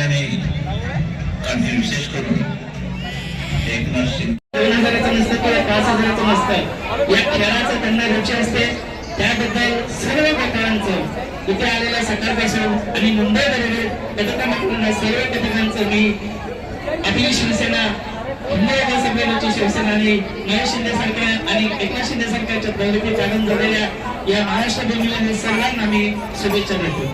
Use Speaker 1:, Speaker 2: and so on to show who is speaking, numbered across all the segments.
Speaker 1: ठिकाणी आणि विशेष करून एकनाथ शिंदे
Speaker 2: 2000चं नसतं किंवा 5000चं नसतं, या खेळाचं त्यांना रुची असते. त्याबद्दल सर्व प्रकारांचं इथे आलेल्या सकाळपासून आणि मुंबई बरोबर पथकांना सर्व पथकांचं मी आपली शिवसेना हिंदू संघटनेची शिवसेना आणि महेश शिंदे सारख्या आणि एकनाथ शिंदे सारख्याच्या प्रवृत्ती काढून जोडलेल्या या महाराष्ट्र भूमीला सर्वांना मी शुभेच्छा देतो.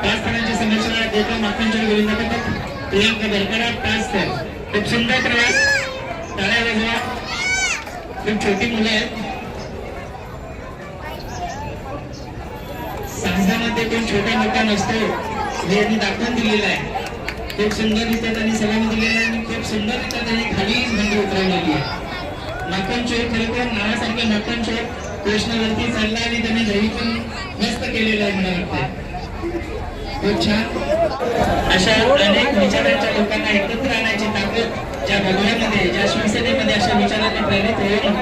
Speaker 2: 5 स्थानांची संरचना देतो. माखनचोर गोविंद पथक प्रियांका बरकरार 5 स्थान. खूप सुंदर प्रवास, टाळ्या वाजवा. खूप छोटी मुलं आहेत. साहसामध्ये कोण छोटा मोठा नसतो हे यांनी दाखवून दिलेलं आहे. खूप सुंदररित्या त्यांनी सलामी दिलेला आहे आणि खूप सुंदररित्या त्यांनी खाली झेंडी उतरवलेली आहे. माखनचोर खरोखर नावासारखे माखनचोर कृष्णावरती चालला आणि त्यांनी दही पण मस्त केलेलं आहे मला वाटतं. खूप छान. अशा अनेक विचारांच्या लोकांना एकत्र आणण्याची ताकद ज्या भगवानमध्ये, ज्या शिवसेनेमध्ये अशा विचारांनी प्रेरित होऊन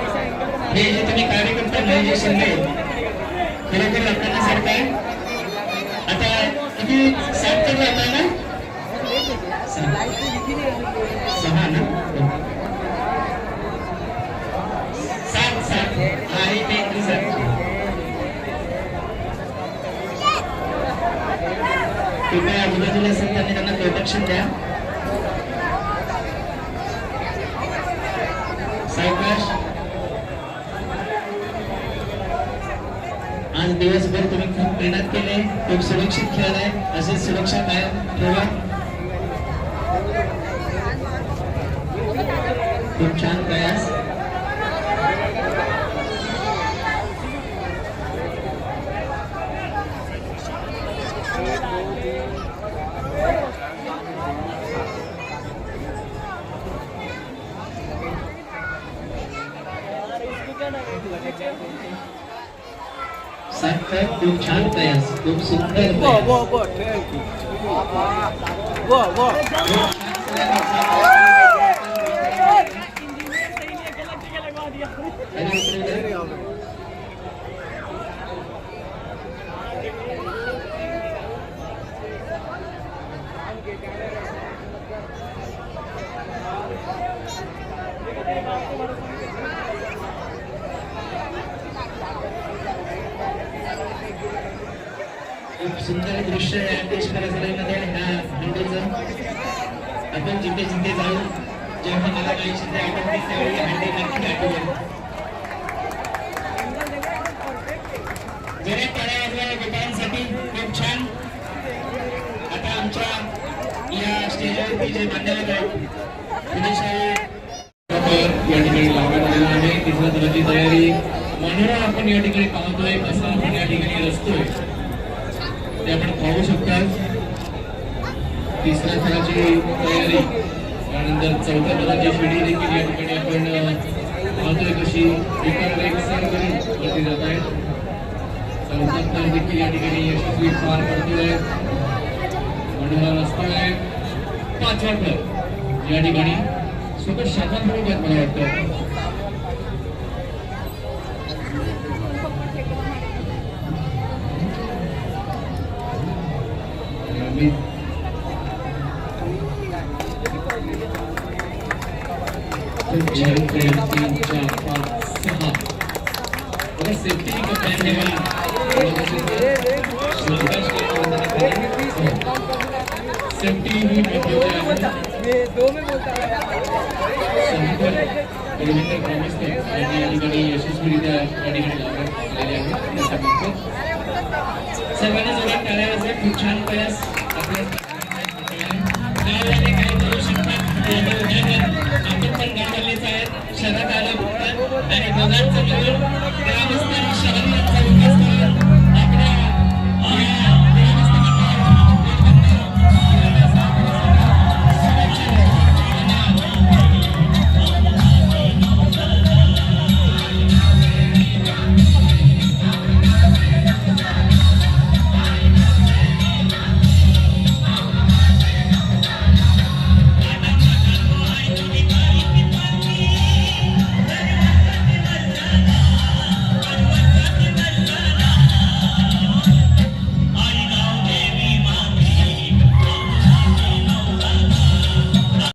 Speaker 2: हे जे तुम्ही कार्य करता महेश शिंदे खरोखर आपल्याला सारखं आहे. आता किती 7 तर राहता ना, 6 ना, 7 आहे ते 7. कृपया आजूबाजूला असेल त्यांना प्रोटेक्शन द्या. सावकाश. आज दिवसभर तुम्ही खूप मेहनत केली, खूप सुरक्षित खेळलाय. अशीच सुरक्षा कायम ठेवा. खूप छान प्रयास. खूप छान प्रयास, खूप सुंदर खूप सुंदर दृश्य आपण जिथे जिथे जाऊ, जेव्हा मला काही शिंदे आठवते त्यावेळी हँडी नक्की आठवेल. जरी टाळ्या वाजवा गोपाळांसाठी. खूप छान. आता आमच्या या स्टेजवरती जे मान्यवर आहेत या ठिकाणी लावण्यात आलेला आहे. 3ऱ्या दलाची तयारी मनोरम आपण या ठिकाणी पाहतोय. कसं आपण या ठिकाणी रचतोय ते आपण पाहू शकता. 3ऱ्या थराची तयारी, त्यानंतर 4थ्या थराची शिडी देखील या ठिकाणी आपण पाहतोय कशी एकावर एक सर करून वरती जात आहेत. 4था थर देखील या ठिकाणी यशस्वी पार पडतोय, मनोहर असतोय. 5वा थर या ठिकाणी स्वतः शाखांत मला वाटतं. सेफ्टी ही यशस्वीरित्या या ठिकाणी लावण्यात आलेले आहे. सर्वांना जोरात टाळ्या वाजवा. खूप छान प्रयास. आपल्या गावाने काही करू शकतात. आपण पण गावालेच आहेत, शहरात आलं आणि दोघांचं मिळून ग्रामस्थ शहरी